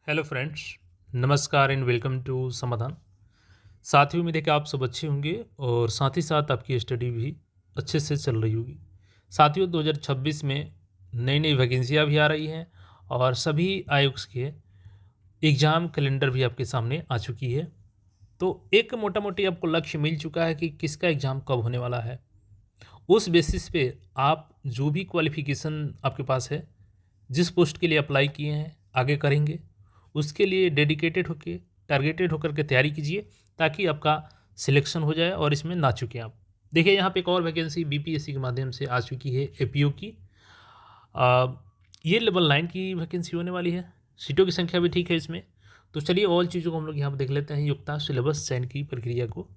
Hello friends, नमस्कार and welcome to समाधान। साथियों, उम्मीद है कि आप सब अच्छे होंगे और साथ ही साथ आपकी स्टडी भी अच्छे से चल रही होगी। साथियों, 2026 में नई नई वैकेंसियाँ भी आ रही हैं और सभी आयोग के एग्ज़ाम कैलेंडर भी आपके सामने आ चुकी है। तो एक मोटा मोटी आपको लक्ष्य मिल चुका है कि किसका एग्ज़ाम कब होने वाला है। उस बेसिस पे आप जो भी क्वालिफ़िकेशन आपके पास है, जिस पोस्ट के लिए अप्लाई किए हैं, आगे करेंगे, उसके लिए डेडिकेटेड होके, टारगेटेड होकर के तैयारी कीजिए ताकि आपका सिलेक्शन हो जाए और इसमें ना चूकें आप। देखिए, यहाँ पे एक और वैकेंसी बीपीएससी के माध्यम से आ चुकी है एपीओ की। अ, ये लेवल 9 की वैकेंसी होने वाली है। सीटों की संख्या भी ठीक है इसमें। तो चलिए ऑल चीज़ों को हम लोग यहाँ पर देख लेते हैं, योग्यता, सिलेबस, चयन की प्रक्रिया को।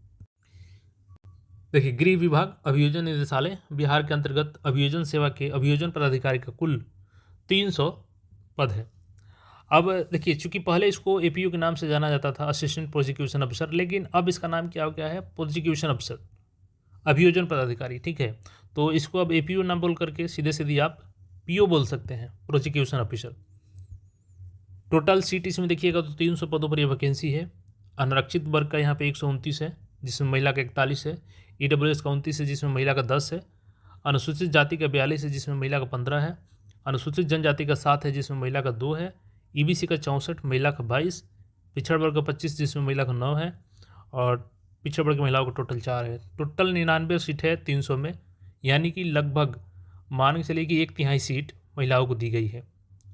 देखिए, गृह विभाग अभियोजन निदेशालय बिहार के अंतर्गत अभियोजन सेवा के अभियोजन पदाधिकारी का कुल 300 पद है। अब देखिए, चूंकि पहले इसको एपीयू के नाम से जाना जाता था, असिस्टेंट प्रोसिक्यूशन अफसर, लेकिन अब इसका नाम क्या हो गया है, प्रोसिक्यूशन अफसर, अभियोजन पदाधिकारी। ठीक है, तो इसको अब एपीयू ना बोल करके सीधे सीधे आप पीओ बोल सकते हैं, प्रोसिक्यूशन ऑफिसर। टोटल सीट इसमें देखिएगा तो 300 पदों पर यह वैकेंसी है। अनारक्षित वर्ग का यहाँ पे 129 है, जिसमें महिला का 41 है। ईडब्ल्यूएस का 29 है, जिसमें महिला का 10 है। अनुसूचित जाति का 42 है, जिसमें महिला का 15 है। अनुसूचित जनजाति का 7 है, जिसमें महिला का 2 है। ईबीसी का 64, महिला का 22। पिछड़ वर्ग का 25, जिसमें महिला का 9 है। और पिछड़ वर्ग की महिलाओं का टोटल 4 है। टोटल 99 सीट है 300 में, यानी कि लगभग मान के चलिए कि 1/3 सीट महिलाओं को दी गई है।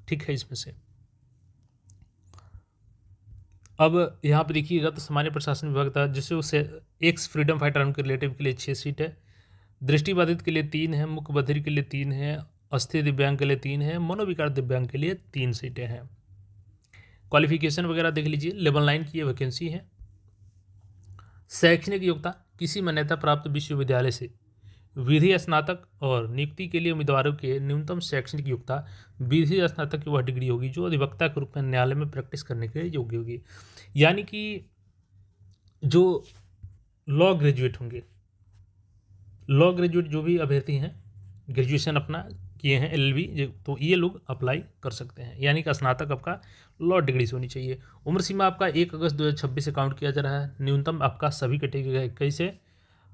ठीक है, इसमें से अब यहाँ पे देखिएगा तो सामान्य प्रशासन विभाग था, जिससे उसे एक्स फ्रीडम फाइटर उनके रिलेटिव के लिए 6 सीट है। दृष्टिबाधित के लिए 3 है, मुख्य बधिर के लिए 3 है, अस्थिर दिव्यांग के लिए 3 है, मनोविकार दिव्यांग के लिए 3 सीटें हैं। क्वालिफिकेशन वगैरह देख लीजिए, लेवल 9 की ये वैकेंसी है। शैक्षणिक योग्यता, किसी मान्यता प्राप्त विश्वविद्यालय से विधि स्नातक और नियुक्ति के लिए उम्मीदवारों के न्यूनतम शैक्षणिक योग्यता विधि स्नातक की वह डिग्री होगी जो अधिवक्ता के रूप में न्यायालय में प्रैक्टिस करने के लिए योग्य होगी। यानी कि जो लॉ ग्रेजुएट होंगे, लॉ ग्रेजुएट जो भी अभ्यर्थी हैं, ग्रेजुएशन अपना किए हैं एलएलबी, तो ये लोग अप्लाई कर सकते हैं। यानी कि स्नातक आपका लॉ डिग्री से होनी चाहिए। उम्र सीमा आपका 1 अगस्त 2026 से काउंट किया जा रहा है। न्यूनतम आपका सभी कैटेगरी का 21 है।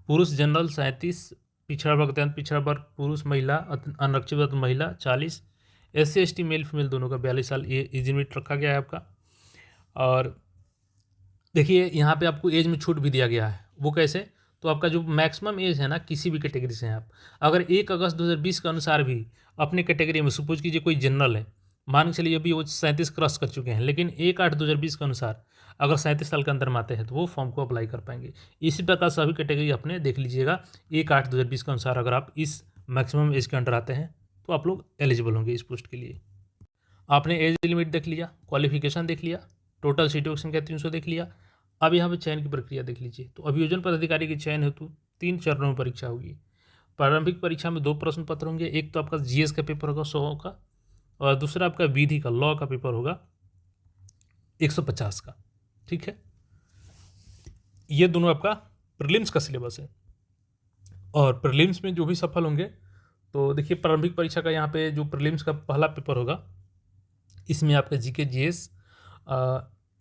पुरुष जनरल 37, पिछड़ा वर्ग अत्यंत पिछड़ा वर्ग पुरुष, महिला अनारक्षित वर्ग महिला 40, SC ST मेल फीमेल दोनों का 42 साल ये एज लिमिट रखा गया है आपका। और देखिए, यहाँ पे आपको एज में छूट भी दिया गया है। वो कैसे? तो आपका जो मैक्सिमम एज है ना, किसी भी कैटेगरी से हैं आप, अगर 1 अगस्त 2020 के अनुसार भी अपनी कैटेगरी में, सपोज कीजिए कोई जनरल है, मान के चलिए अभी वो 37 क्रॉस कर चुके हैं, लेकिन 1/8/2020 के अनुसार अगर 37 साल के अंदर में आते हैं तो वो फॉर्म को अप्लाई कर पाएंगे। इसी प्रकार सभी कैटेगरी अपने देख लीजिएगा, 1/8/2020 के अनुसार अगर आप इस मैक्सिमम एज के अंडर आते हैं तो आप लोग एलिजिबल होंगे इस पोस्ट के लिए। आपने एज लिमिट देख लिया, क्वालिफिकेशन देख लिया, टोटल सीटों की संख्या 300 देख लिया। अब यहाँ पे चयन की प्रक्रिया देख लीजिए। तो अभियोजन पदाधिकारी के चयन हेतु 3 चरणों में परीक्षा होगी। प्रारंभिक परीक्षा में 2 प्रश्न पत्र होंगे। एक तो आपका जीएस का पेपर होगा 100 का, और दूसरा आपका विधि का, लॉ का पेपर होगा 150 का। ठीक है, ये दोनों आपका प्रीलिम्स का सिलेबस है। और प्रीलिम्स में जो भी सफल होंगे, तो देखिए प्रारंभिक परीक्षा का यहाँ पे जो प्रीलिम्स का पहला पेपर होगा, इसमें आपका GK, GS,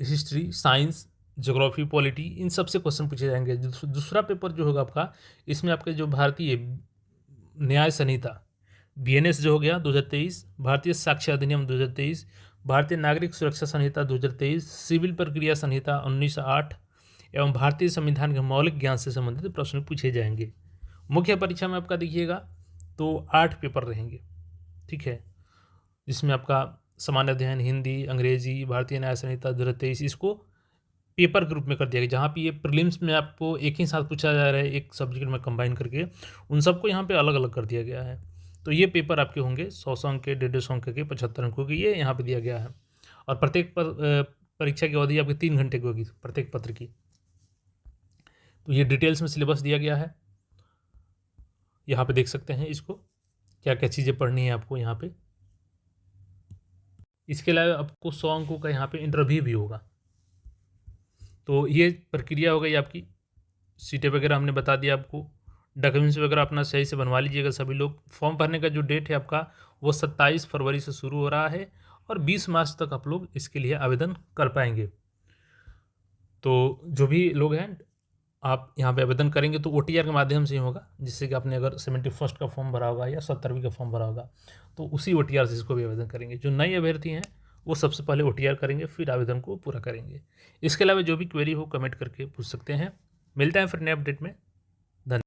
history, science, geography, polity, इन सब से क्वेश्चन पूछे जाएंगे। दूसरा पेपर जो होगा आपका, इसमें आपके जो भारतीय न्याय संहिता बीएनएस जो हो गया 2023, भारतीय साक्ष्य अधिनियम 2023, भारतीय नागरिक सुरक्षा संहिता 2023, सिविल प्रक्रिया संहिता 1908 एवं भारतीय संविधान के मौलिक ज्ञान से संबंधित प्रश्न पूछे जाएंगे। मुख्य परीक्षा में आपका देखिएगा तो 8 पेपर रहेंगे। ठीक है, जिसमें आपका सामान्य अध्ययन, हिंदी, अंग्रेजी, भारतीय न्याय संहिता 2023, इसको पेपर ग्रुप में कर दिया गया, जहाँ पे ये प्रीलिम्स में आपको एक ही साथ पूछा जा रहा है, एक सब्जेक्ट में कंबाइन करके उन सबको यहाँ पे अलग अलग कर दिया गया है। तो ये पेपर आपके होंगे 100 अंक के, 150 अंक के, 75 अंकों के, ये यहाँ पे दिया गया है। और प्रत्येक परीक्षा की अवधि आपकी 3 घंटे की होगी प्रत्येक पत्र की। तो ये डिटेल्स में सिलेबस दिया गया है, यहाँ पे देख सकते हैं इसको, क्या क्या चीज़ें पढ़नी है आपको यहाँ पे। इसके अलावा आपको 100 अंकों का यहाँ पे इंटरव्यू भी होगा। तो ये प्रक्रिया हो गई आपकी। सीटें वगैरह हमने बता दिया आपको। डॉक्यूमेंट्स वगैरह अपना सही से बनवा लीजिएगा सभी लोग। फॉर्म भरने का जो डेट है आपका वो 27 फरवरी से शुरू हो रहा है और 20 मार्च तक आप लोग इसके लिए आवेदन कर पाएंगे। तो जो भी लोग हैं आप यहाँ पे आवेदन करेंगे तो OTR के माध्यम से ही होगा, जिससे कि आपने अगर 71 का फॉर्म भरा होगा या 70वीं का फॉर्म भरा होगा तो उसी OTR से इसको भी आवेदन करेंगे। जो नए अभ्यर्थी हैं वो सबसे पहले OTR करेंगे, फिर आवेदन को पूरा करेंगे। इसके अलावा जो भी क्वेरी हो कमेंट करके पूछ सकते हैं। मिलता है फिर नए अपडेट में।